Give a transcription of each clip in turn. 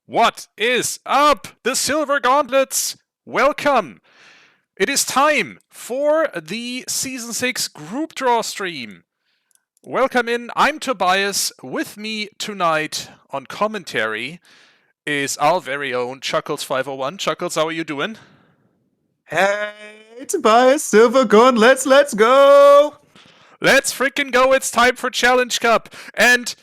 What is up, the Silver Gauntlets? Welcome! It is time for the Season 6 Group Draw stream. Welcome in, I'm Tobias. With me tonight on commentary is our very own Chuckles501. Chuckles, how are you doing? Hey, Tobias, Silver Gauntlets, let's go! Let's freaking go, it's time for Challenge Cup! And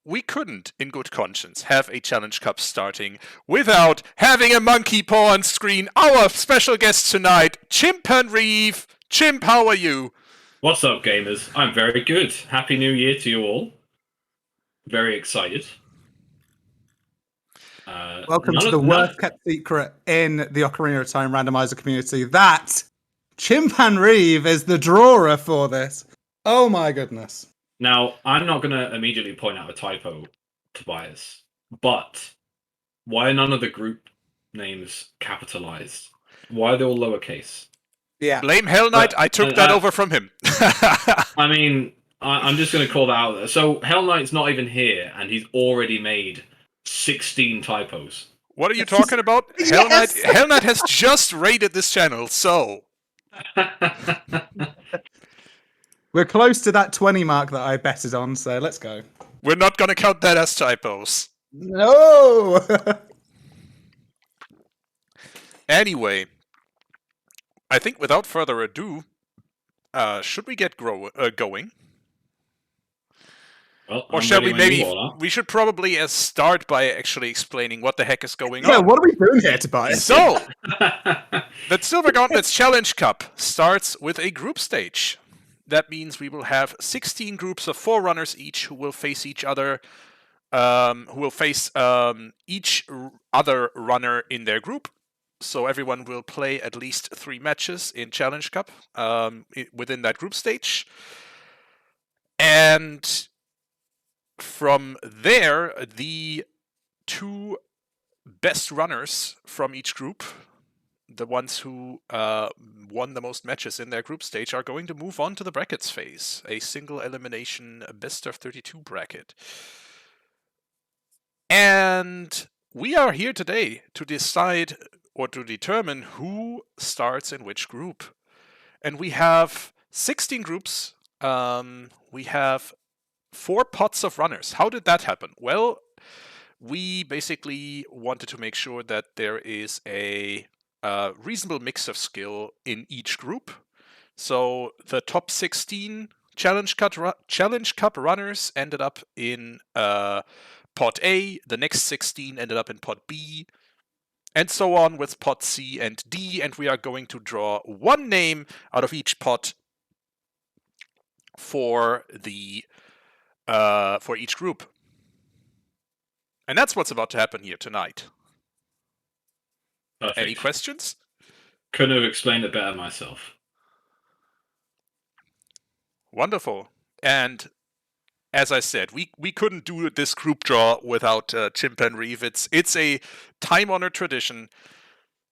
we couldn't, in good conscience, have a Challenge Cup starting without having a monkey paw on screen. Our special guest tonight, Chimpanreeve. Chimp, how are you? What's up, gamers? I'm very good. Happy New Year to you all. Very excited. Welcome to the worst kept secret in the Ocarina of Time randomizer community. That Chimpanreeve is the drawer for this. Oh my goodness. Now, I'm not going to immediately point out a typo, Tobias, but why are none of the group names capitalized? Why are they all lowercase? Yeah. Blame Hell Knight, I took that over from him. I mean, I'm just going to call that out. So, Hell Knight's not even here, and he's already made 16 typos. What are you talking about? Yes! Hell Knight has just raided this channel, so... We're close to that 20 mark that I betted on, so let's go. We're not going to count that as typos. No! Anyway, I think without further ado, should we get going? Well, or shall we maybe... We should probably start by actually explaining what the heck is going on. Yeah, what are we doing here, Tobias? So, the Silver Gauntlets Challenge Cup starts with a group stage. That means we will have 16 groups of 4 runners each who will face each other, each other runner in their group. So everyone will play at least 3 matches in Challenge Cup within that group stage. And from there, the 2 best runners from each group, the ones who won the most matches in their group stage, are going to move on to the brackets phase, a single elimination best of 32 bracket. And we are here today to decide or to determine who starts in which group. And we have 16 groups. We have 4 pots of runners. How did that happen? Well, we basically wanted to make sure that there is a reasonable mix of skill in each group. So the top 16 Challenge Cup runners ended up in pot A, the next 16 ended up in pot B, and so on with pot C and D, and we are going to draw 1 name out of each pot for the for each group. And that's what's about to happen here tonight. Perfect. Any questions? Couldn't have explained it better myself. Wonderful. And as I said, we couldn't do this group draw without Chimpanreeve. It's a time-honored tradition.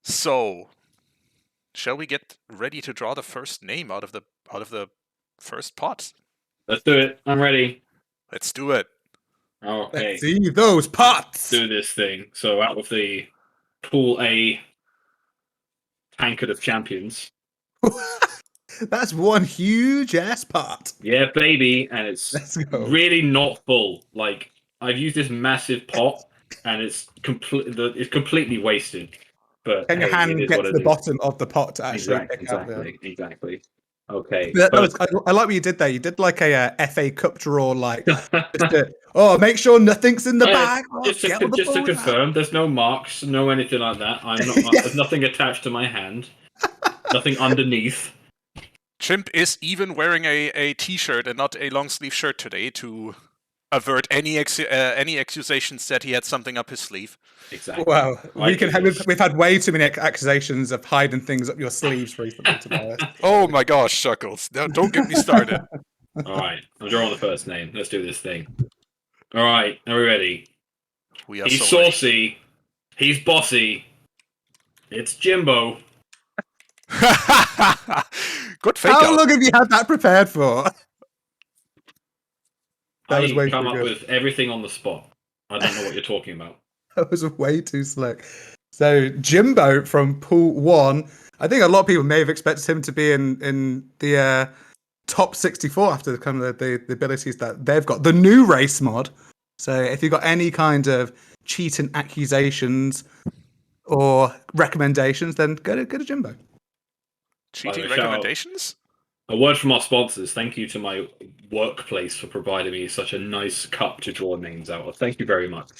So, shall we get ready to draw the first name out of the first pot? Let's do it. I'm ready. Let's do it. Okay. Let's see those pots! Do this thing. So out of the Pool A tankard of champions. That's one huge ass pot. Yeah, baby, and it's really not full. Like, I've used this massive pot, and it's completely wasted. But can your hand get to the bottom of the pot to actually pick out exactly. Okay. I like what you did there. You did like a FA Cup draw, like make sure nothing's in the bag. Just to confirm, there's no marks, no anything like that. I'm not. There's nothing attached to my hand. Nothing underneath. Chimp is even wearing a t-shirt and not a long sleeve shirt today to avert any accusations that he had something up his sleeve. Exactly. Wow, we've had way too many accusations of hiding things up your sleeves recently. Oh my gosh, Chuckles! No, don't get me started. All right, I'm drawing the first name. Let's do this thing. All right, are we ready? He's saucy. Ready. He's bossy. It's Jimbo. Good fake How long have you had that prepared for? I come up with everything on the spot. I don't know what you're talking about. That was way too slick. So Jimbo from Pool 1. I think a lot of people may have expected him to be in the top 64 after kind of the abilities that they've got. The new race mod. So if you've got any kind of cheating accusations or recommendations, then go to Jimbo. Cheating recommendations? A word from our sponsors. Thank you to my workplace for providing me such a nice cup to draw names out of. Thank you very much.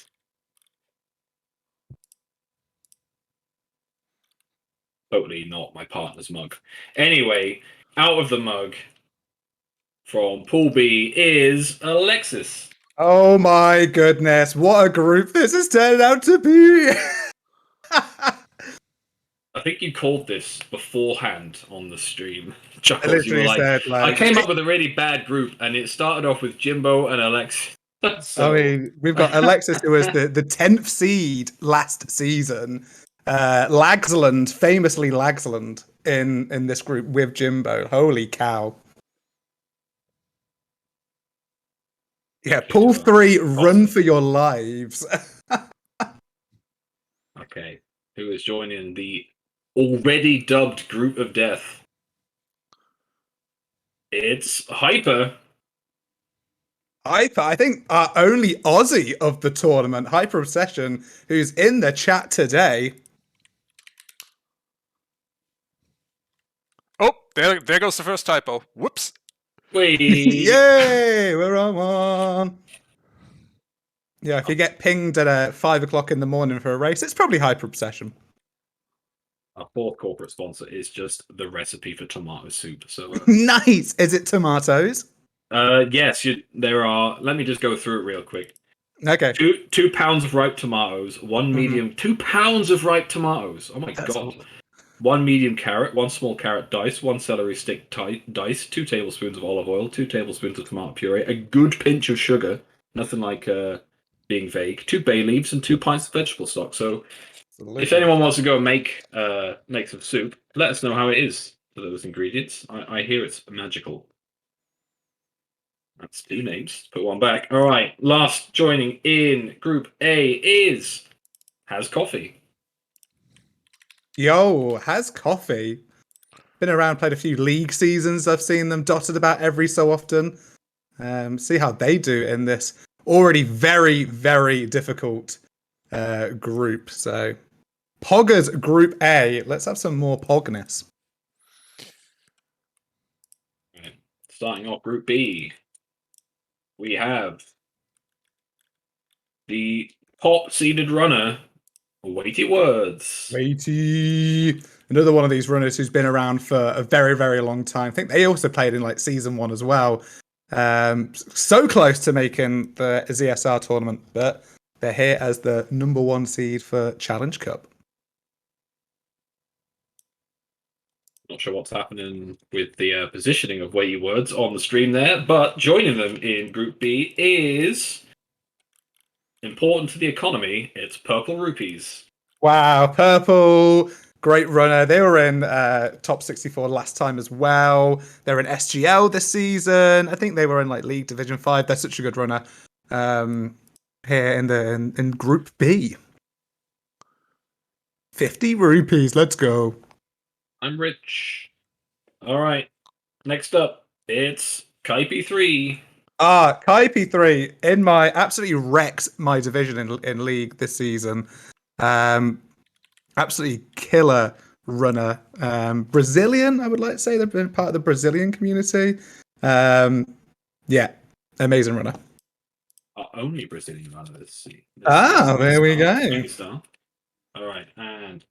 Totally not my partner's mug. Anyway, out of the mug from Pool B is Alexis. Oh my goodness, what a group this has turned out to be! I think you called this beforehand on the stream. I Chuckles, you were literally like, said, I came up with a really bad group, and it started off with Jimbo and Alexis. I mean, we've got Alexis, who was the 10th seed last season. Lagsland, famously Lagsland, in this group with Jimbo. Holy cow. Yeah, Pool 3, run for your lives. Okay, who is joining the already dubbed group of death? It's Hyper. Hyper, I think our only Aussie of the tournament, Hyper Obsession, who's in the chat today. Oh, there goes the first typo. Whoops. Wait. Yay, we're on one. Yeah, if you get pinged at 5 o'clock in the morning for a race, it's probably Hyper Obsession. Our fourth corporate sponsor is just the recipe for tomato soup. So nice. Is it tomatoes? Yes, there are. Let me just go through it real quick. Okay. 2 pounds of ripe tomatoes, 1 medium, 2 pounds of ripe tomatoes. Oh my god. 1 medium carrot, 1 small carrot dice, 1 celery stick dice, 2 tablespoons of olive oil, 2 tablespoons of tomato puree, a good pinch of sugar, nothing like being vague, 2 bay leaves, and 2 pints of vegetable stock. So, if anyone wants to go make some soup, let us know how it is for those ingredients. I hear it's magical. That's 2 names. Put 1 back. All right. Last joining in Group A is Has Coffee. Yo, Has Coffee. Been around, played a few league seasons. I've seen them dotted about every so often. See how they do in this already very, very difficult group. So, Poggers Group A. Let's have some more Pogness. Right. Starting off Group B, we have the top seeded runner, Weighty Words. Weighty. Another one of these runners who's been around for a very, very long time. I think they also played in like season 1 as well. So close to making the ZSR tournament, but they're here as the number 1 seed for Challenge Cup. Not sure what's happening with the positioning of Weighty Words on the stream there, but joining them in Group B is important to the economy. It's Purple Rupees. Wow, Purple, great runner. They were in top 64 last time as well. They're in SGL this season. I think they were in like League Division 5. They're such a good runner. Here in Group B. 50 rupees. Let's go. I'm rich. All right. Next up, it's Kaipi3. Kaipi3 in my absolutely wrecked my division in League this season. Absolutely killer runner. Brazilian, I would like to say. They've been part of the Brazilian community. Yeah, amazing runner. Our only Brazilian runner this season. There we go. All right, and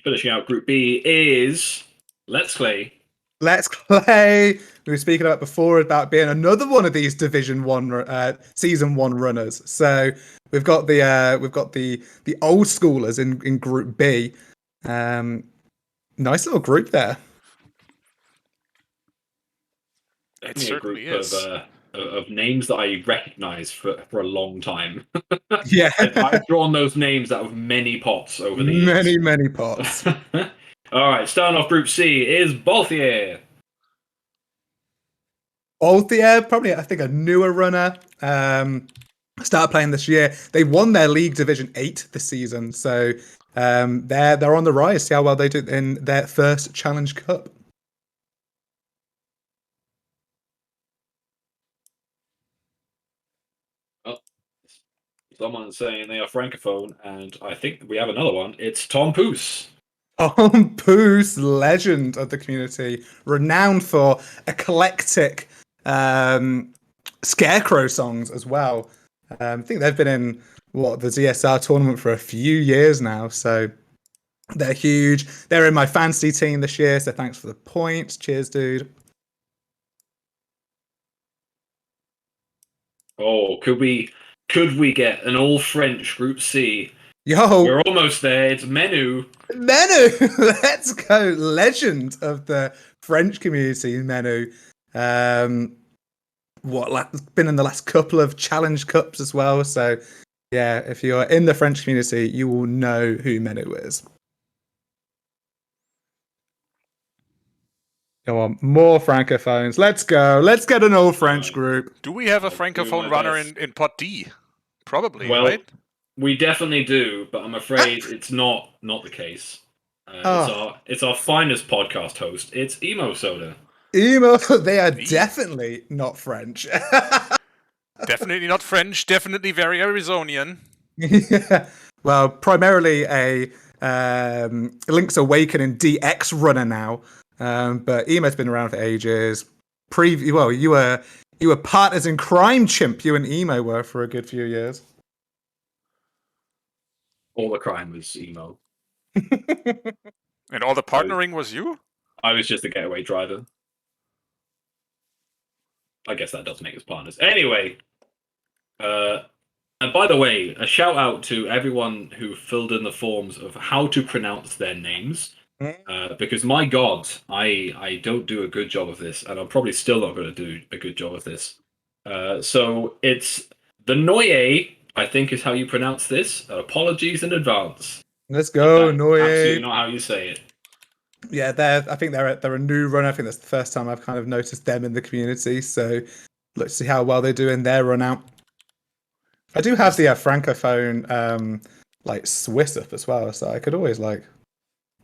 finishing out Group B is Let's Clay. Let's Clay. We were speaking about before about being another one of these Division 1 season 1 runners. So we've got the old schoolers in Group B. Nice little group there. It certainly is. Of names that I recognize for a long time. Yeah. I've drawn those names out of many pots over the years. Many pots. All right, starting off Group C is Balthier. Balthier, probably I think a newer runner. Started playing this year. They won their League Division 8 this season, so they're on the rise. See how well they do in their first Challenge Cup. Oh, someone's saying they are francophone, and I think we have another one. It's Tom Poos. Poos, legend of the community, renowned for eclectic Scarecrow songs as well. I think they've been in the ZSR tournament for a few years now, so they're huge. They're in my fantasy team this year, so thanks for the points. Cheers, dude. Oh, could we get an all French Group C? Yo, We're almost there. It's Menu. Menu, let's go! Legend of the French community, Menu. Been in the last couple of Challenge Cups as well. So, yeah, if you're in the French community, you will know who Menu is. Come on, more francophones. Let's go. Let's get an all French group. Do we have a I'll do francophone my runner best. in pot D? Probably, Well, right? we definitely do, but I'm afraid it's not the case. It's our finest podcast host. It's Emo Soda. Emo, they are definitely not French. Definitely not French. Definitely very Arizonian. Yeah. Well, primarily a Link's Awakening DX runner now, but Emo's been around for ages. You were partners in crime, Chimp. You and Emo were for a good few years. All the crime was Emo. And all the partnering was you? I was just a getaway driver. I guess that does make us partners. Anyway, and by the way, a shout out to everyone who filled in the forms of how to pronounce their names. Because my God, I don't do a good job of this, and I'm probably still not going to do a good job of this. So it's the Noye, I think is how you pronounce this. Apologies in advance. Let's go, Noye. Absolutely Noye. not how you say it. Yeah, I think they're a new runner. I think that's the first time I've kind of noticed them in the community. So let's see how well they do in their run out. I do have the francophone like Swiss up as well, so I could always like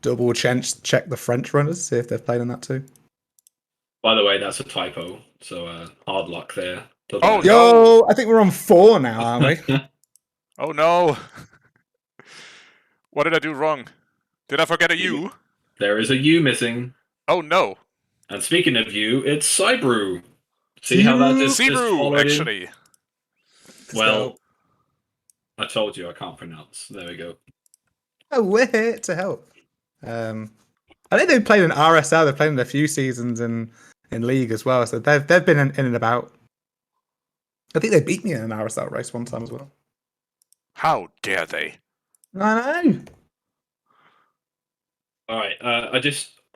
double check the French runners, see if they've played in that too. By the way, that's a typo, so hard luck there. Oh, no! I think we're on 4 now, aren't we? Oh no! What did I do wrong? Did I forget a U? There is a U missing. Oh no! And speaking of U, it's Cybrew. See how that just followed actually. Well, I told you I can't pronounce. There we go. Oh, we're here to help. I think they've played in RSL. They've played in a few seasons in League as well. So they've been in and about. I think they beat me in an RSL race one time as well. How dare they? I know. All right.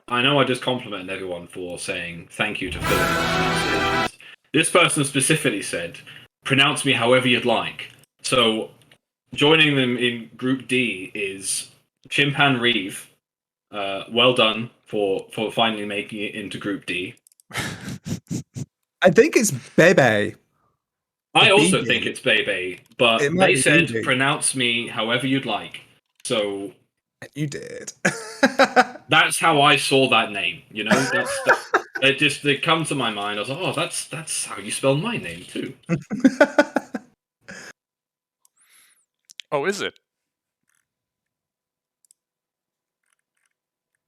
I know I just complimented everyone for saying thank you to Phil. This person specifically said, pronounce me however you'd like. So joining them in Group D is Chimpanreeve. Well done for finally making it into Group D. I think it's Bebe. I also think it's Bebe, but they said BB. pronounce me however you'd like. So you did. That's how I saw that name. You know, it come to my mind. I was like, oh, that's how you spell my name too. Oh, is it?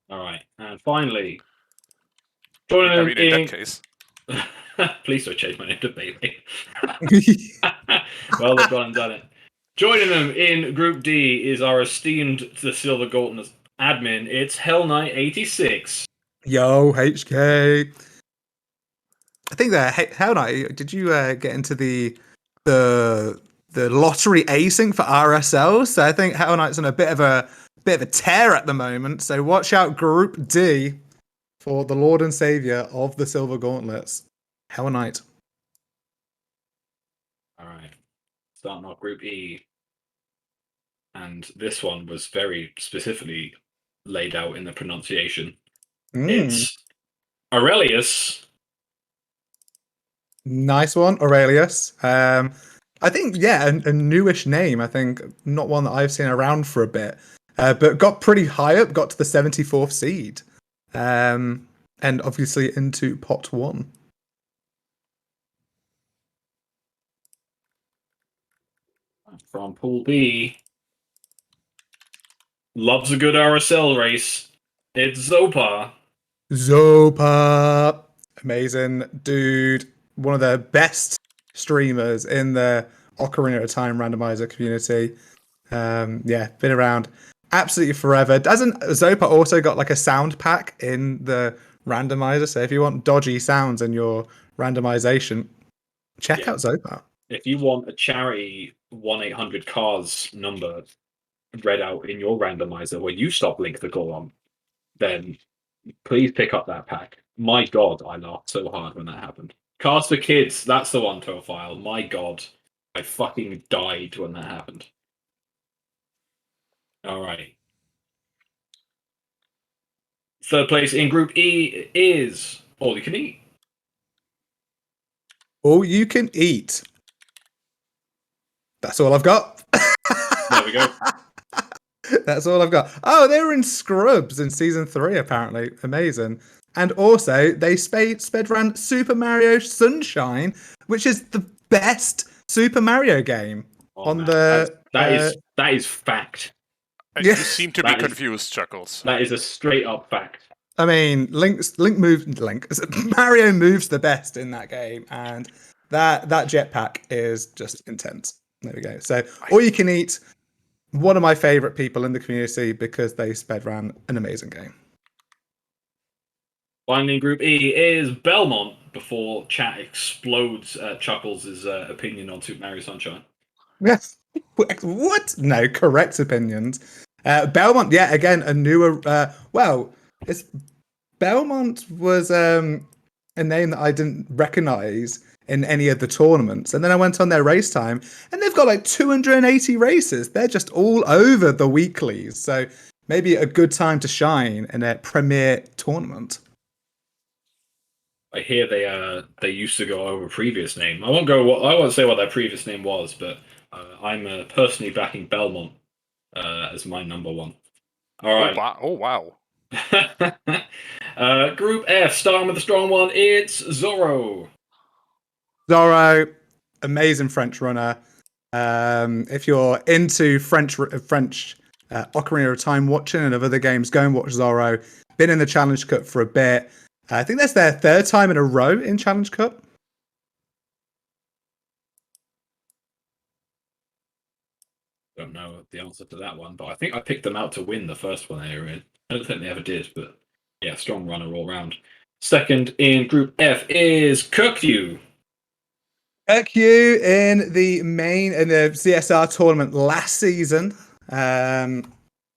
All right, and finally, in that case. Please don't change my name to Bailey. Well, they've gone and done it. Joining them in Group D is our esteemed The Silver Gauntlet admin. It's Hell Knight 86. Yo, HK. I think that Hell Knight. Did you get into the lottery acing for RSL? So I think Hell Knight's on a bit of a tear at the moment. So watch out, Group D, for the Lord and Savior of the Silver Gauntlets, Hell Knight. All right, starting off Group E, and this one was very specifically laid out in the pronunciation. It's Aurelius. Nice one, Aurelius. I think, yeah, a newish name. I think not one that I've seen around for a bit, but got pretty high up, got to the 74th seed, and obviously into pot one. From Pool B, loves a good RSL race. It's Zopa. Zopa, amazing dude, one of the best streamers in the Ocarina of Time randomizer community. Yeah, been around absolutely forever. Doesn't Zopa also got like a sound pack in the randomizer? So if you want dodgy sounds in your randomization, check Yeah. out Zopa. If you want a charity 1-800-CARS number read out in your randomizer when you stop Link the Golem, then please pick up that pack. My God, I laughed so hard when that happened. Cars for Kids, that's the one profile. My God, I fucking died when that happened. All right. Third place in Group E is All You Can Eat. All you can eat. That's all I've got. There we go. That's all I've got. Oh, they were in Scrubs in season 3, apparently. Amazing. And also, they sped ran Super Mario Sunshine, which is the best Super Mario game on Man, the. that is fact. You Yes. seem to be confused, Chuckles. That is a straight up fact. I mean, Mario moves the best in that game, and that jetpack is just intense. There we go. So, all you can eat. One of my favorite people in the community because they sped ran an amazing game. Finally, in Group E is Belmont before chat explodes Chuckles' opinion on Super Mario Sunshine. Yes. What? No, correct opinions. Belmont, yeah, again, a newer. It's Belmont was a name that I didn't recognize in any of the tournaments, and then I went on their race time, and they've got like 280 races. They're just all over the weeklies, so maybe a good time to shine in a premier tournament. I hear they used to go over a previous name. I won't say what their previous name was, but I'm personally backing Belmont as my number one. All right. Oh wow. Group F, starting with the strong one, it's Zorro. Zorro, amazing French runner. If you're into French Ocarina of Time watching and of other games, go and watch Zorro. Been in the Challenge Cup for a bit. I think that's their third time in a row in Challenge Cup. Don't know the answer to that one, but I think I picked them out to win the first one they were in. I don't think they ever did, but yeah, strong runner all round. Second in Group F is Kirkview. Kirkview in the CSR tournament last season.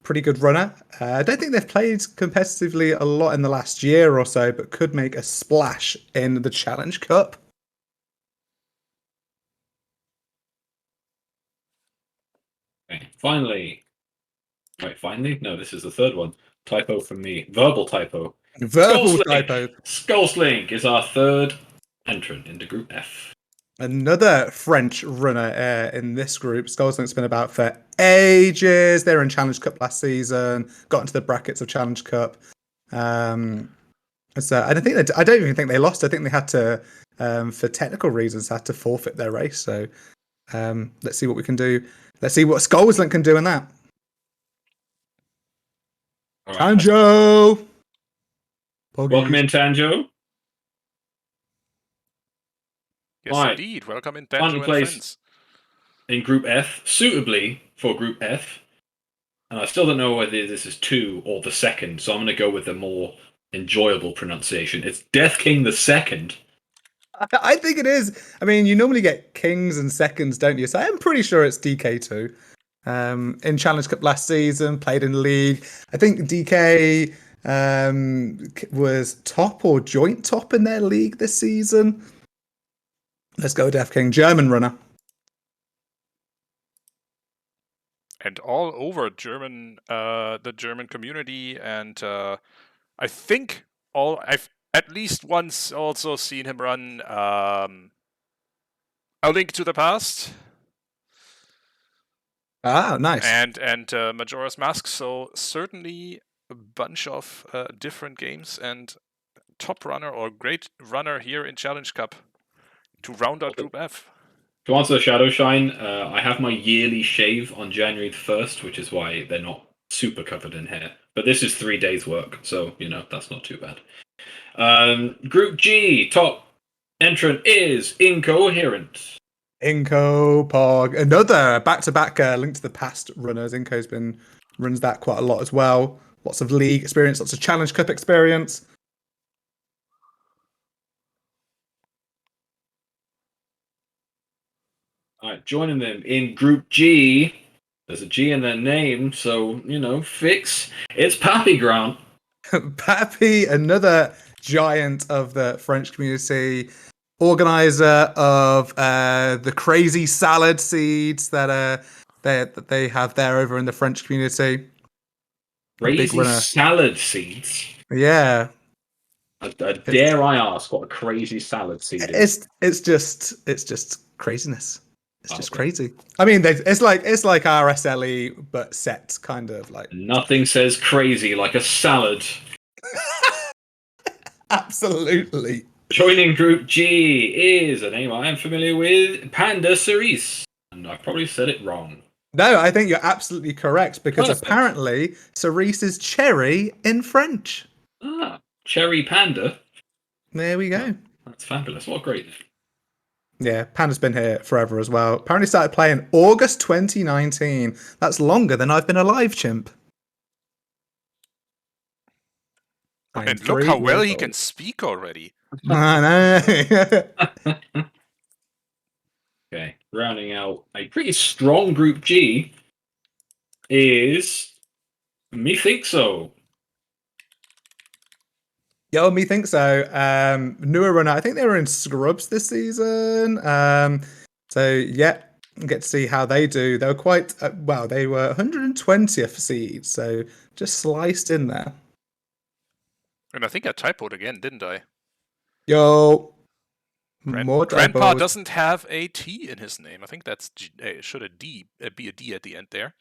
Pretty good runner. I don't think they've played competitively a lot in the last year or so, but could make a splash in the Challenge Cup. Okay, finally. Wait, finally? No, this is the third one. Typo from me. Verbal typo. Verbal typo. Skullslink is our third entrant into Group F. Another French runner in this group. Skullslink's been about for ages. They were in Challenge Cup last season. Got into the brackets of Challenge Cup. So I don't even think they lost. I think they had to, for technical reasons, had to forfeit their race. So let's see what we can do. Let's see what Skullslink can do in that. Right, Tanjo! Welcome in, Tanjo. Yes, right. Indeed. Welcome in, Tanjo and friends. In Group F, suitably for Group F. And I still don't know whether this is 2 or the second, so I'm going to go with the more enjoyable pronunciation. It's Death King the Second. I think it is. I mean, you normally get kings and seconds, don't you? So I'm pretty sure it's DK2. In Challenge Cup last season, played in League. I think DK was top or joint top in their league this season. Let's go, Death King, German runner. And all over the German community, and I think I've at least once also seen him run A Link to the Past. Ah, nice. and Majora's Mask. So certainly a bunch of different games and top runner or great runner here in Challenge Cup to round out Group F. To answer Shadow Shine, I have my yearly shave on January the 1st, which is why they're not super covered in hair. But this is 3 days' work, so, that's not too bad. Group G, top entrant is Incoherent. Inco, Pog, another back-to-back Link to the Past runners. Inco's runs that quite a lot as well. Lots of league experience, lots of Challenge Cup experience. All right, joining them in Group G. There's a G in their name, so, fix. It's Pappy Grant. Pappy, another giant of the French community, organizer of the crazy salad seeds that they have there over in the French community. A big Crazy runner. salad seeds. Yeah. Dare I ask what a crazy salad seed is? It's just craziness. It's just Okay. crazy. I mean, it's like RSLE but set kind of like. Nothing says crazy like a salad. Absolutely. Joining Group G is a name I am familiar with, Panda Cerise. And I probably said it wrong. No, I think you're absolutely correct because Perfect. apparently cerise is cherry in French. Ah, Cherry Panda. There we go. Oh, that's fabulous. What a great name. Yeah, Panda's been here forever as well. Apparently started playing August 2019. That's longer than I've been alive, chimp. I am And look 3 how well years he old. can speak already. I know. Okay, rounding out a pretty strong Group G is Me Think So. Yo, me think so. Newer runner. I think they were in Scrubs this season. So yeah, get to see how they do. They were quite well. They were 120th seed, so just sliced in there. And I think I typoed again, didn't I? Yo, more Grandpa typos. doesn't have a T in his name. I think that's should a D be a D at the end there.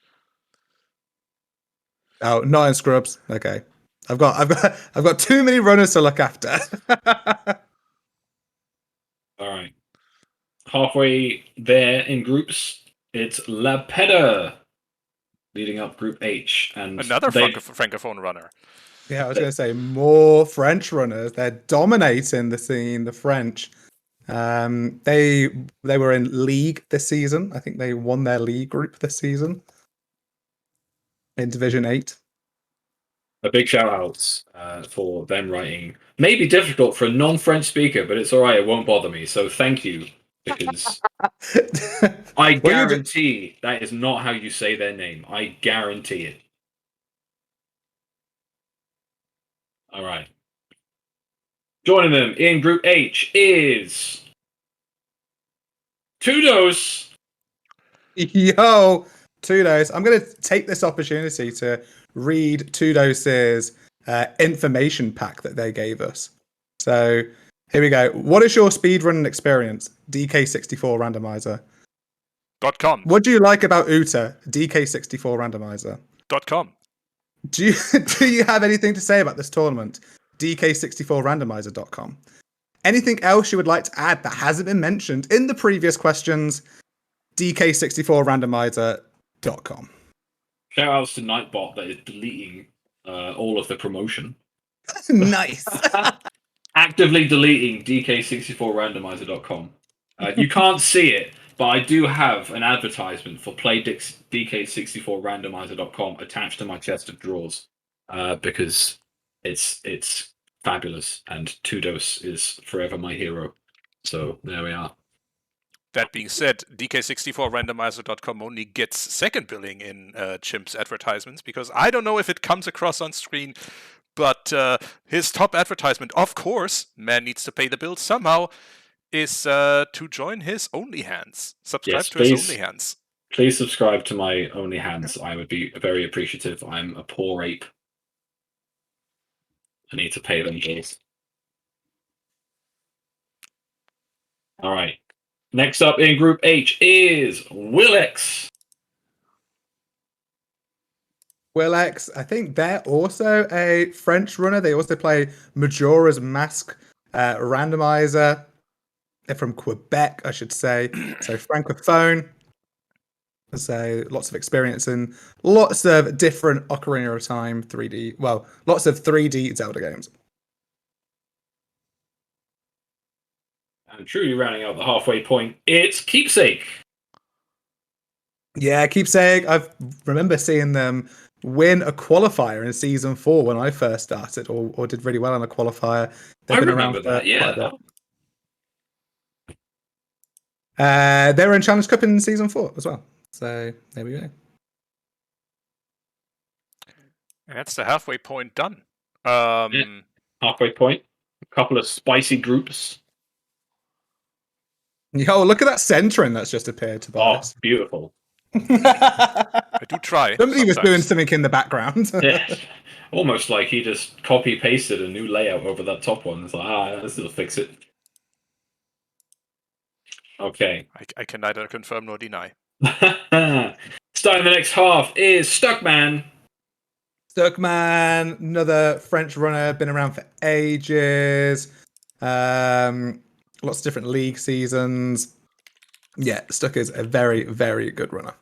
Oh, not in Scrubs. Okay, I've got too many runners to look after. All right. Halfway there in groups, it's La Peda leading up Group H. And Another they francophone runner. Yeah, I was going to say more French runners. They're dominating the scene, the French. They were in league this season. I think they won their league group this season in Division 8. a big shout outs for them writing. Maybe difficult for a non-French speaker, but it's all right. It won't bother me. So thank you, because I guarantee that is not how you say their name. I guarantee it. All right. Joining them in Group H is Tudos. Yo, Tudos. I'm going to take this opportunity to read Tudos's information pack that they gave us. So here we go. What is your speedrunning experience? DK64 randomizer. .com. What do you like about OOTA? DK64 randomizer. .com. Do you have anything to say about this tournament? DK64randomizer.com. Anything else you would like to add that hasn't been mentioned in the previous questions? DK64randomizer.com. Shout outs to Nightbot that is deleting all of the promotion. Nice. Actively deleting DK64randomizer.com. You can't see it, but I do have an advertisement for play DK64randomizer.com attached to my chest of drawers because it's fabulous and Tudos is forever my hero. So there we are. That being said, DK64randomizer.com only gets second billing in Chimp's advertisements because I don't know if it comes across on screen, but his top advertisement, of course, man needs to pay the bills somehow, is to join his OnlyHands. Subscribe to his OnlyHands. Please subscribe to my OnlyHands. I would be very appreciative. I'm a poor ape. I need to pay them bills. All right. Next up in Group H is Willex. Will X, I think they're also a French runner. They also play Majora's Mask Randomizer. They're from Quebec, I should say. So Francophone. So lots of experience in lots of different Ocarina of Time 3D. Well, lots of 3D Zelda games. And truly rounding out the halfway point, it's Keepsake. Yeah, Keepsake. I remember seeing them win a qualifier in season 4 when I first started, or did really well in a qualifier. They've I been around remember for that, yeah. quite a bit. They were in Challenge Cup in season 4 as well. So there we go. And that's the halfway point done. Halfway point. A couple of spicy groups. Yo, look at that centering that's just appeared, Tobias. Oh, beautiful. I do try. Somebody was doing sometimes. something in the background. Yeah. Almost like he just copy-pasted a new layout over that top one. It's like, this will fix it. Okay. I can neither confirm nor deny. Starting the next half is Stuckman. Stuckman, another French runner, been around for ages. Lots of different league seasons. Yeah, Stuck is a very, very good runner.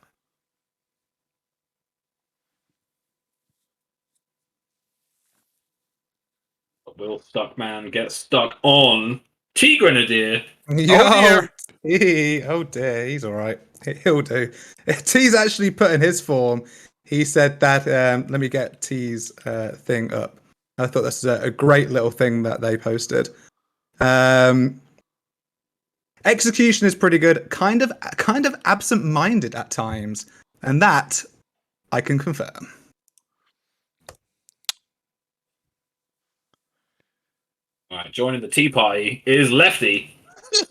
Will Stuckman get stuck on T-Grenadier? Yo, oh dear, he's all right. He'll do. T's actually put in his form. He said that. Let me get T's thing up. I thought this was a great little thing that they posted. Execution is pretty good. Kind of absent-minded at times, and that I can confirm. All right, joining the tea party is Lefty.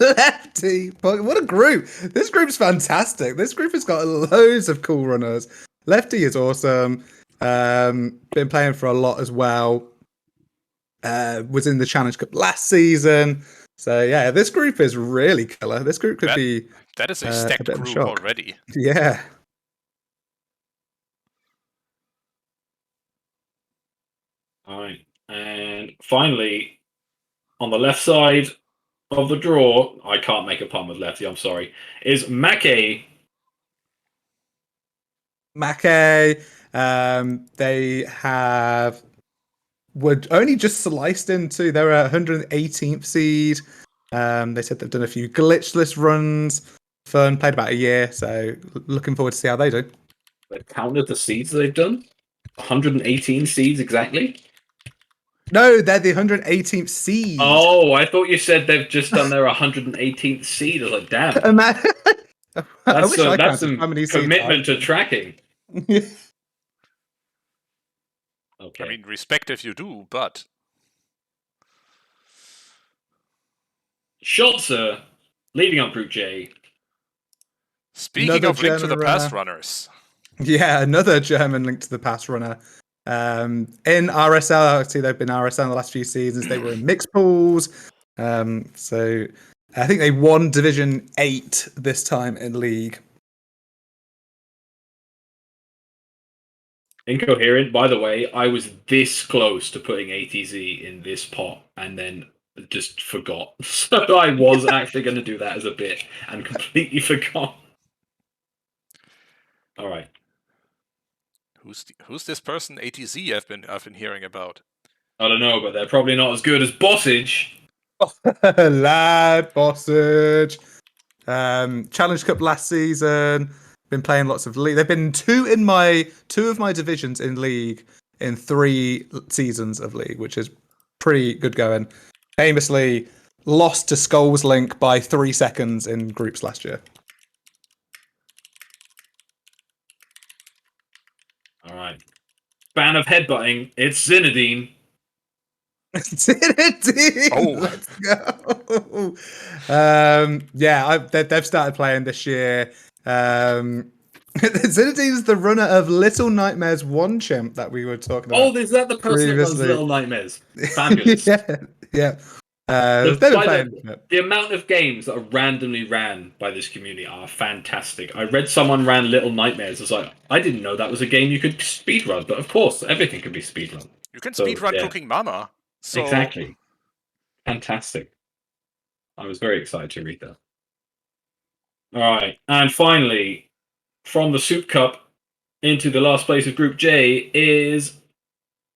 Lefty, what a group! This group's fantastic. This group has got loads of cool runners. Lefty is awesome. Been playing for a lot as well. Was in the Challenge Cup last season. So yeah, this group is really killer. This group could be that is a stacked bit of a group shock. already. Yeah. All right, and finally, on the left side of the draw, I can't make a pun with Lefty. I'm sorry. Is Mackey. Mackey. They were only just sliced into. They're a 118th seed. They said they've done a few glitchless runs. Fun, played about a year, so looking forward to see how they do. They've counted the seeds they've done. 118 seeds exactly. No, they're the 118th seed. Oh, I thought you said they've just done their 118th seed. I was like, damn. That's some commitment to tracking. Okay. I mean, respect if you do, but Schulze, leading up Group J. Speaking Another of Link to the German Past runner. runners. Yeah, another German Link to the Past runner. In RSL, actually, they've been RSL in the last few seasons. They were in mixed pools. So I think they won Division 8 this time in League. Incoherent, by the way, I was this close to putting ATZ in this pot and then just forgot. So I was actually going to do that as a bit and completely forgot. All right. Who's this person ATZ I've been hearing about? I don't know, but they're probably not as good as Bossage. Lad Bossage. Challenge Cup last season. Been playing lots of league. They've been two of my divisions in league in 3 seasons of league, which is pretty good going. Famously lost to Skulls Link by 3 seconds in groups last year. All right. Fan of headbutting, it's Zinedine. Zinedine, let's go. They've started playing this year. Zinedine is the runner of Little Nightmares 1 Chimp that we were talking about. Oh, is that the person that runs previously. Little Nightmares? Fabulous. Yeah. They've been By playing. the amount of games that are randomly ran by this community are fantastic. I read someone ran Little Nightmares. It's like, I didn't know that was a game you could speedrun, but of course, everything can be speedrun. You can So, speedrun yeah. Cooking Mama. So Exactly. Fantastic. I was very excited to read that. All right. And finally, from the Soup Cup into the last place of Group J is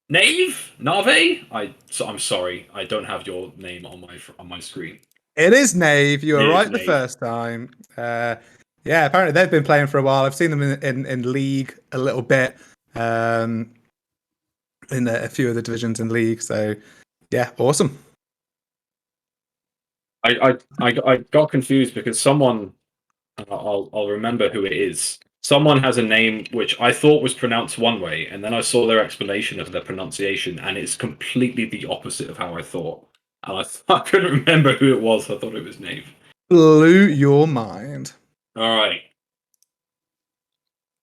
Nave. I'm sorry, I don't have your name on my screen. It is Nave. You were It is right the Nave. first time. Yeah, apparently they've been playing for a while. I've seen them in League a little bit, in a few of the divisions in League. So, yeah, awesome. I got confused because someone, I'll remember who it is. Someone has a name which I thought was pronounced one way, and then I saw their explanation of the pronunciation, and it's completely the opposite of how I thought. And I couldn't remember who it was. I thought it was Nave. Blew your mind. All right.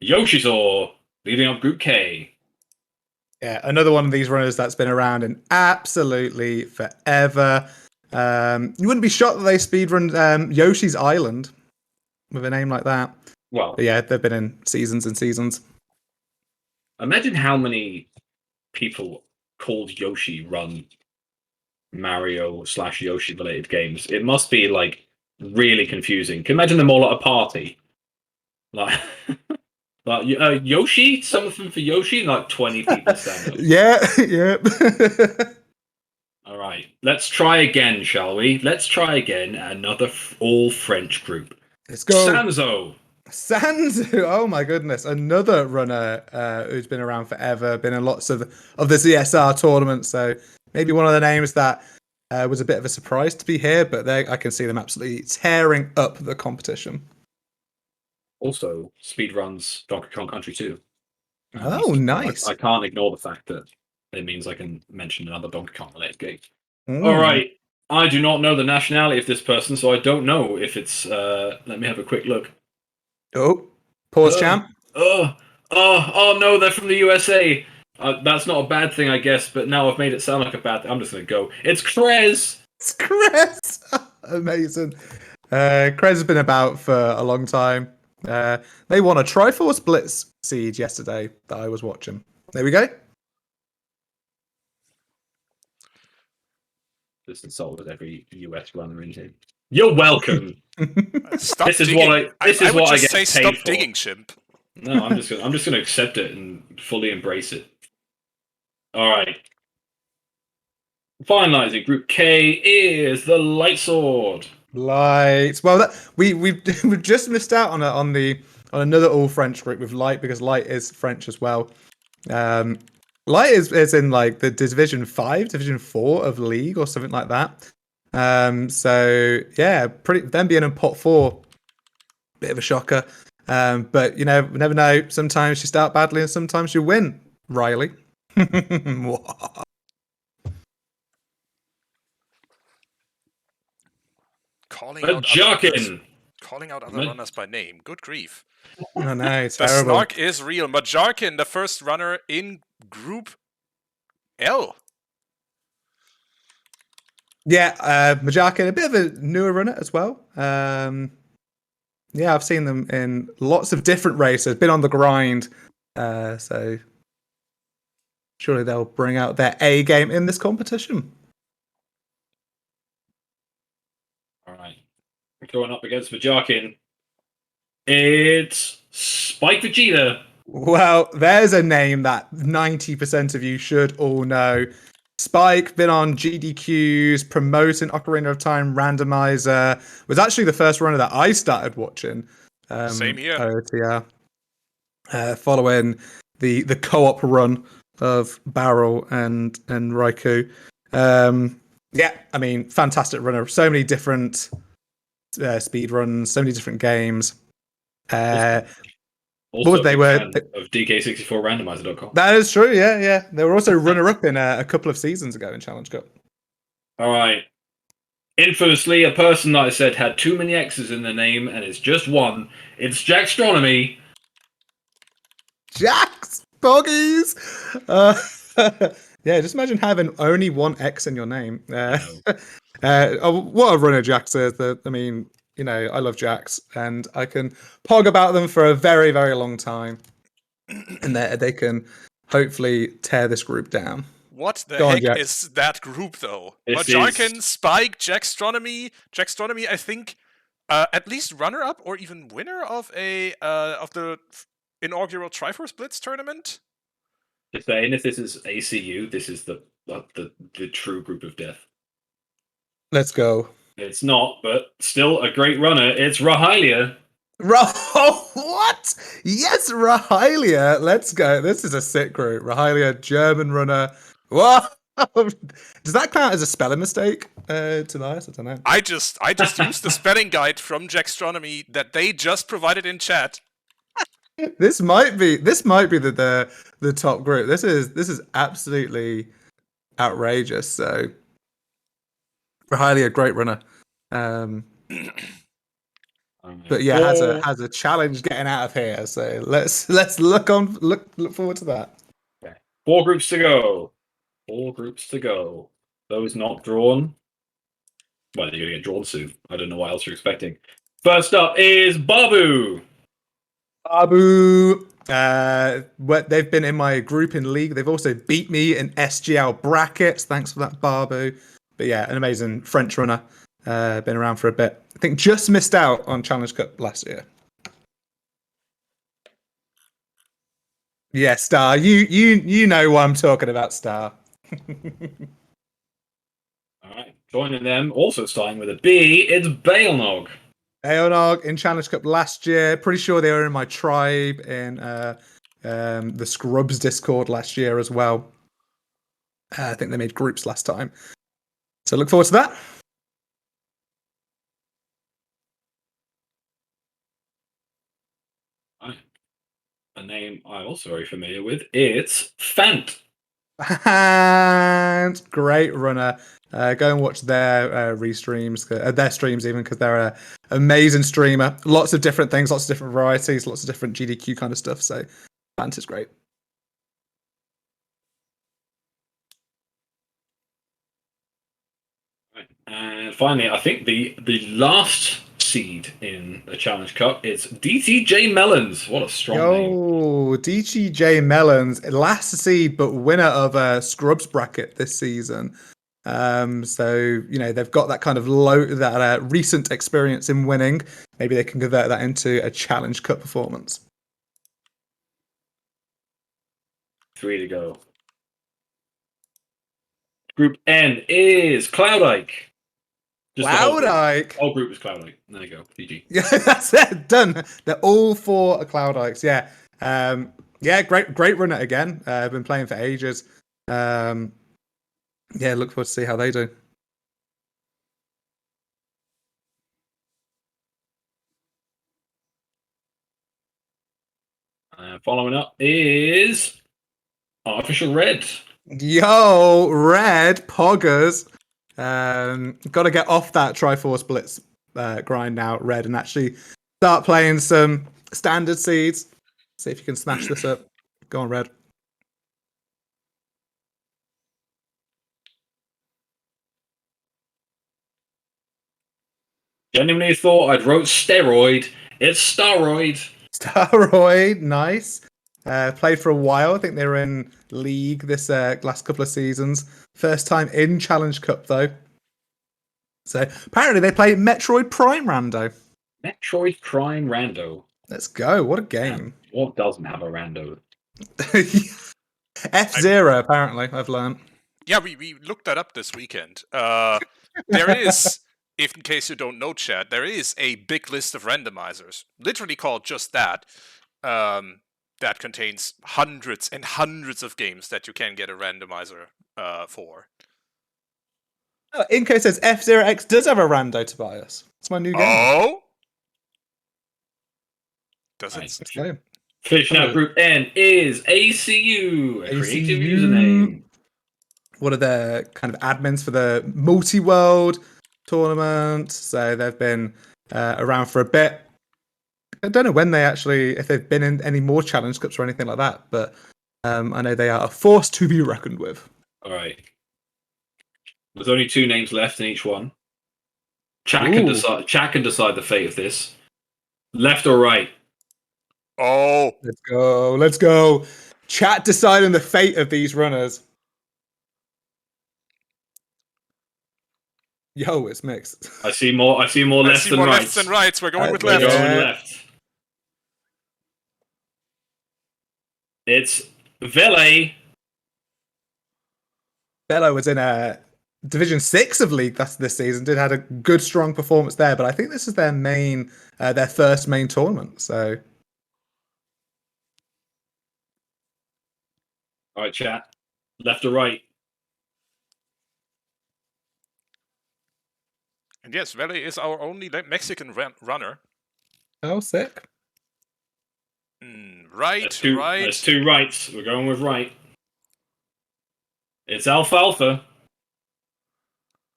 Yoshisaur leading up Group K. Yeah, another one of these runners that's been around in absolutely forever. You wouldn't be shocked that they speedrun Yoshi's Island with a name like that. Well, But yeah, they've been in seasons and seasons. imagine how many people called Yoshi run Mario/Yoshi related games. It must be like really confusing. Can you imagine them all at a party? Like, Yoshi, something for Yoshi, like 20 people stand up. Yeah, yeah. All right, let's try again, shall we? Let's try again. Another all French group. Let's go. Sanzo. Sanzu, oh my goodness, another runner who's been around forever, been in lots of the CSR tournaments. So maybe one of the names that was a bit of a surprise to be here, but I can see them absolutely tearing up the competition. Also, speedruns Donkey Kong Country 2. Oh, nice. I can't ignore the fact that it means I can mention another Donkey Kong related game. Mm. All right. I do not know the nationality of this person, so I don't know if it's. Let me have a quick look. Oh, pause, champ. Oh no, they're from the USA. That's not a bad thing, I guess, but now I've made it sound like a bad thing. I'm just going to go. It's Krez! It's Krez! Amazing. Krez has been about for a long time. They won a Triforce Blitz siege yesterday that I was watching. There we go. Just insulted every US runner in here. You're welcome. Stop This is digging. what I would what I just get say paid stop for. digging, chimp. No, I'm just gonna accept it and fully embrace it. All right. Finalizing Group K is the Light Sword. Light. Well, we've just missed out on another all French group with Light, because Light is French as well. Light is in like the Division 5, Division 4 of League or something like that. So yeah, them being in pot 4, bit of a shocker. But you know, never know. Sometimes you start badly and sometimes you win, Riley. Calling out other runners by name. Good grief. Oh no, it's The terrible. snark is real. Majarkin, the first runner in Group L. Yeah, Majarkin, a bit of a newer runner as well. Yeah, I've seen them in lots of different races. Been on the grind, so surely they'll bring out their A game in this competition. All right. Going up against Majarkin, it's Spike Vegeta. Well, there's a name that 90% of you should all know. Spike, been on GDQs, promoting Ocarina of Time, Randomizer. Was actually the first runner that I started watching. Same here. OOTR. Following the co-op run of Barrel and Raikou. Yeah, I mean, fantastic runner. So many different speed runs, so many different games. Also, they were of DK64Randomizer.com. That is true. Yeah. They were also runner-up in a couple of seasons ago in Challenge Cup. All right. Infamously, a person that I said had too many X's in their name, and it's just one. It's Jackstronomy. Jax Boggies. Yeah, just imagine having only one X in your name. What a runner Jax is. I mean, I love Jax, and I can pog about them for a very, very long time, and they can hopefully tear this group down. What the Go on, heck Jax. is that group, though? This Majarkin, is- Spike, Jackstronomy. Jackstronomy, I think, at least runner-up or even winner of the inaugural Triforce Blitz tournament. Just saying, if this is ACU, this is the true group of death. Let's go. It's not, but still a great runner. It's Rahalia. What? Yes, Rahalia. Let's go. This is a sick group. Rahalia, German runner. What? Does that count as a spelling mistake, Tobias? I don't know. I just used the spelling guide from Jackstronomy that they just provided in chat. This might be the top group. This is absolutely outrageous. So Rahalia, a great runner. But yeah, has a challenge getting out of here. So let's look forward to that. Okay. 4 groups to go. 4 groups to go. Those not drawn. Well, you're gonna get drawn soon. I don't know what else you're expecting. First up is Babu. Babu. They've been in my group in league. They've also beat me in SGL brackets. Thanks for that, Babu. But yeah, an amazing French runner. Been around for a bit. I think just missed out on Challenge Cup last year. Yeah, Star. You know what I'm talking about, Star. All right. Joining them, also starting with a B, it's Baelnog. Baelnog in Challenge Cup last year. Pretty sure they were in my tribe in the Scrubs Discord last year as well. I think they made groups last time. So look forward to that. A name I'm also very familiar with. It's Fant. And great runner. Go and watch their restreams, their streams even, because they're an amazing streamer. Lots of different things, lots of different varieties, lots of different GDQ kind of stuff. So Fant is great. And finally, I think the last seed in the Challenge Cup, it's DTJ Melons. What a strong name. DTJ Melons, last seed but winner of a Scrubs bracket this season. So they've got that kind of recent experience in winning. Maybe they can convert that into a Challenge Cup performance. 3 to go. Group N is Cloudike. Cloudike. Whole group is Cloudike. There you go. GG. Yeah, that's it. Done. They're all 4 Cloudikes. Yeah. Yeah, great runner again. I've been playing for ages. Yeah, look forward to see how they do. Following up is Artificial Red. Yo, Red Poggers. Got to get off that Triforce Blitz grind now, Red, and actually start playing some standard seeds. See if you can smash this up. Go on, Red. Genuinely thought I'd wrote steroid. It's Staroid. Staroid, nice. Played for a while. I think they were in League this last couple of seasons. First time in Challenge Cup, though. So apparently they play Metroid Prime Rando. Metroid Prime Rando. Let's go. What a game. What doesn't have a Rando? F-Zero, apparently, I've learned. Yeah, we looked that up this weekend. There is, if in case you don't know, Chad, there is a big list of randomizers, literally called just that, that contains hundreds and hundreds of games that you can get a randomizer for. Oh, Inco says F-Zero X does have a rando, Tobias. It's my new game. Oh? Does it? Nice. Okay. Finishing out Group N is ACU, a creative username. What are their kind of admins for the multi-world tournament? So they've been around for a bit. I don't know when if they've been in any more challenge cups or anything like that, but I know they are a force to be reckoned with. All right. There's only 2 names left in each one. Chat can decide. Chat can decide the fate of this. Left or right? Oh, Let's go. Let's go. Chat deciding the fate of these runners. Yo, it's mixed. I see more. I see more I left see than more right. lefts than rights. We're going with We're left. going Yeah. left. It's Vele. Bello was in a Division 6 of League this season. Did had a good, strong performance there, but I think this is their first main tournament. So All right, chat. Left or right? And yes, Vele is our only Mexican runner. oh, sick. Right, That's 2 right. That's 2 rights. We're going with right. It's Alfalfa.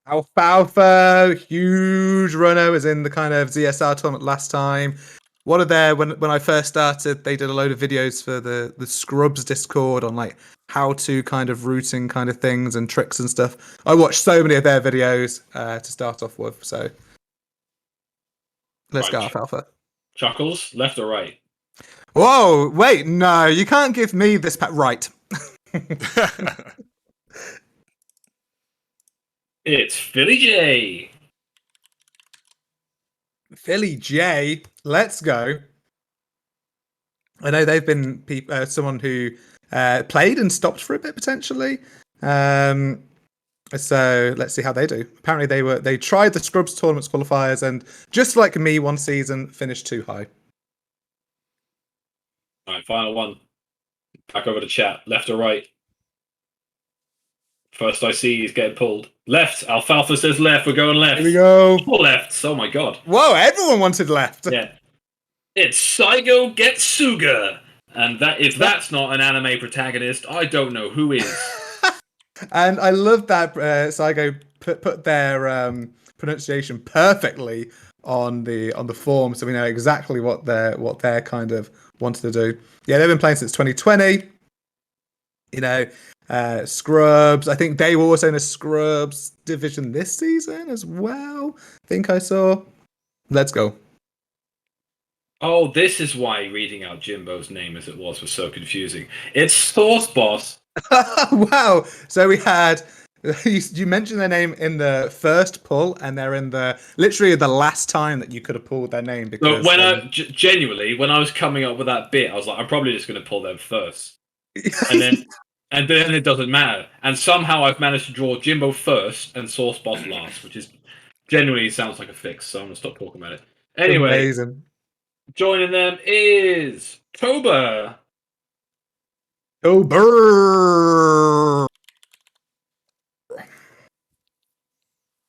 Alfalfa, huge runner, was in the kind of ZSR tournament last time. One of their when I first started, they did a load of videos for the Scrubs Discord on like how to kind of routing kind of things and tricks and stuff. I watched so many of their videos to start off with. So let's Right. go Alfalfa. Chuckles. Left or right? Whoa, wait, no, you can't give me this right. It's Philly J. Philly J, let's go. I know they've been someone who played and stopped for a bit potentially. So let's see how they do. Apparently they tried the Scrubs tournaments qualifiers and just like me one season finished too high. All right, final one. Back over to chat. Left or right? First I see he's getting pulled. Left. Alfalfa says left. We're going left. Here we go. 4 left. Oh my god. Whoa, everyone wanted left. Yeah. It's Saigo Getsuga. And if that's not an anime protagonist, I don't know who is. And I love that Saigo put their pronunciation perfectly on the form, so we know exactly what they're kind of wanted to do. Yeah, they've been playing since 2020. You know, Scrubs. I think they were also in a Scrubs division this season as well. I think I saw. Let's go. Oh, this is why reading out Jimbo's name as it was so confusing. It's Source Boss. Wow. So we had you mentioned their name in the first pull, and they're in literally the last time that you could have pulled their name. Because When genuinely, when I was coming up with that bit, I was like, I'm probably just going to pull them first, and then it doesn't matter. And somehow I've managed to draw Jimbo first and Source Boss last, which is genuinely sounds like a fix. So I'm going to stop talking about it. Anyway, amazing. Joining them is Toba. Oh, brrr.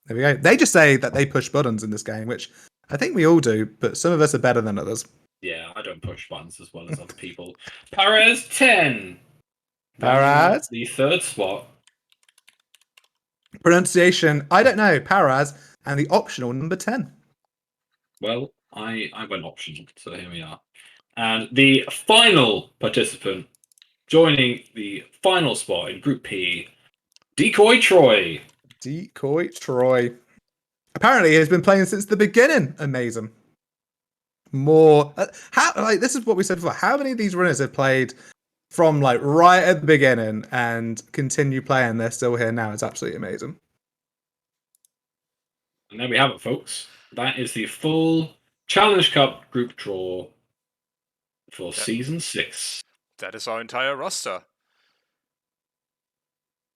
There we go. They just say that they push buttons in this game, which I think we all do, but some of us are better than others. Yeah, I don't push buttons as well as other people. Perez 10. Paraz? The 3rd spot. Pronunciation, I don't know. Paraz and the optional number 10. Well, I went optional, so here we are. And the final participant joining the final spot in Group P, Decoy Troy. Decoy Troy. Apparently, he's been playing since the beginning. Amazing. More. This is what we said before. How many of these runners have played from like right at the beginning and continue playing? They're still here now. It's absolutely amazing. And there we have it, folks. That is the full Challenge Cup group draw for Season 6. That is our entire roster.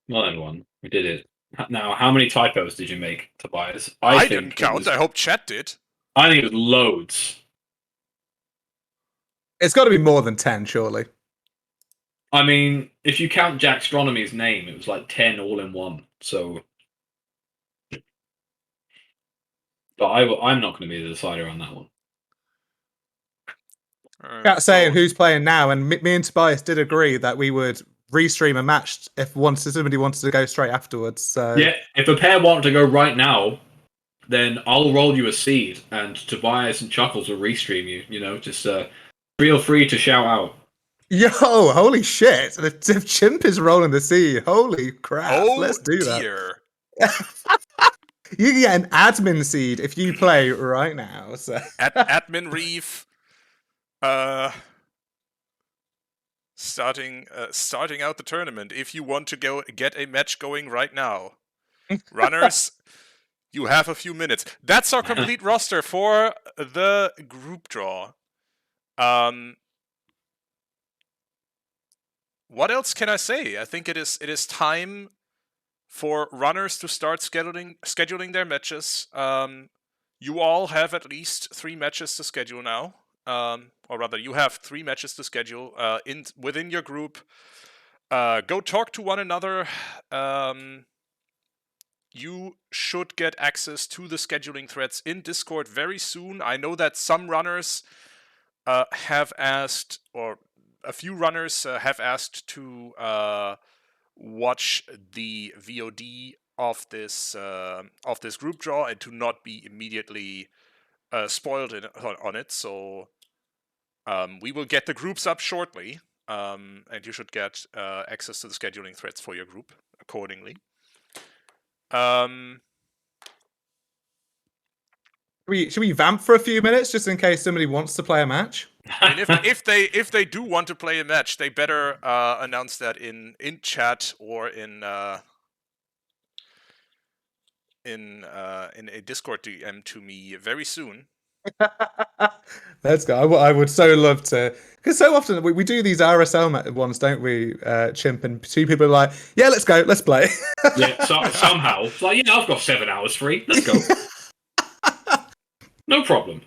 Well, everyone, we did it. Now, how many typos did you make, Tobias? I didn't count. I hope chat did. I think it was loads. It's got to be more than 10, surely. I mean, if you count Jackstronomy's name, it was like 10 all in one. So, but I'm not going to be the decider on that one. Can't say who's playing now, and me and Tobias did agree that we would restream a match if somebody wanted to go straight afterwards. So yeah, if a pair want to go right now, then I'll roll you a seed, and Tobias and Chuckles will restream you. You know, just feel free to shout out. Yo, holy shit! If Chimp is rolling the seed, holy crap! Oh Let's do that. dear. You can get an admin seed if you play right now. So Chimpanreeve, starting out the tournament. If you want to go get a match going right now, runners, you have a few minutes. That's our complete roster for the group draw. What else can I say? I think it is time for runners to start scheduling their matches. You all have at least 3 matches to schedule now. Or rather, you have 3 matches to schedule within your group. Go talk to one another. You should get access to the scheduling threads in Discord very soon. I know that some runners have asked, or a few runners have asked to watch the VOD of this group draw and to not be immediately spoiled on it. So we will get the groups up shortly, and you should get access to the scheduling threads for your group accordingly. should we vamp for a few minutes just in case somebody wants to play a match? I mean, if they do want to play a match, they better announce that in chat or in a Discord DM to me very soon. Let's go. I would so love to, because so often we do these RSL ones, don't we, Chimp? And 2 people are like, yeah, let's go, let's play. Yeah, somehow. It's like, yeah, I've got 7 hours free. Let's go. No problem.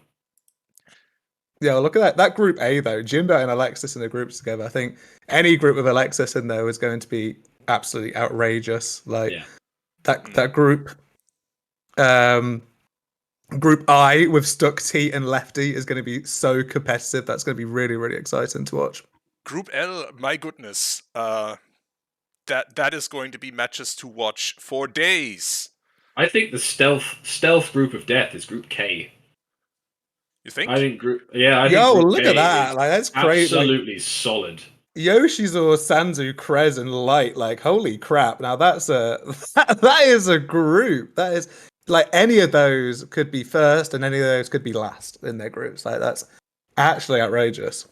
Yeah, well, look at that. That group A, though, Jimbo and Alexis in the groups together. I think any group with Alexis in there is going to be absolutely outrageous. Like, Yeah. that group, group I with Stuck T and Lefty is going to be so competitive. That's going to be really, really exciting to watch. Group L, my goodness, that is going to be matches to watch for days. I think the stealth group of death is Group K. You think? I think Group Yo, think look at that! Like, that's crazy. Absolutely solid. Yoshizawa, Sanzu, Krez, and Light. Like, holy crap! Now that is a group. That is like any of those could be first, and any of those could be last in their groups. Like, that's actually outrageous.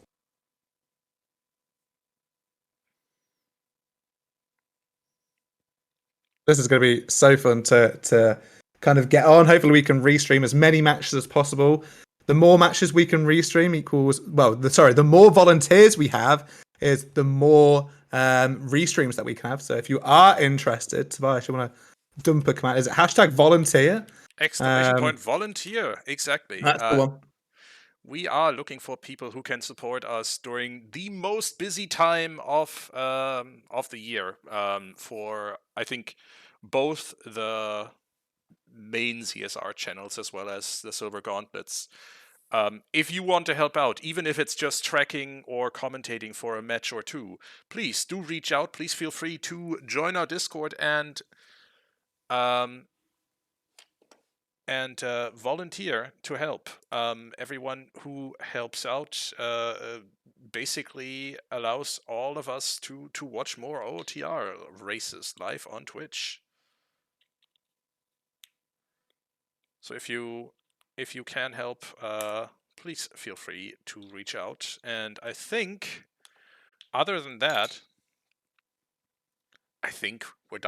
This is going to be so fun to kind of get on. Hopefully, we can restream as many matches as possible. The more matches we can restream equals, well, the more volunteers we have is the more restreams that we can have. So if you are interested, Tobias, you want to dump a command? Is it #volunteer? Exclamation point volunteer. Exactly. That's the one. We are looking for people who can support us during the most busy time of the year. For I think both the main CSR channels as well as the Silver Gauntlets. If you want to help out, even if it's just tracking or commentating for a match or two, please do reach out. Please feel free to join our Discord and volunteer to help. Everyone who helps out basically allows all of us to watch more OTR races live on Twitch. So if you can help, please feel free to reach out. And I think, other than that, I think we're done.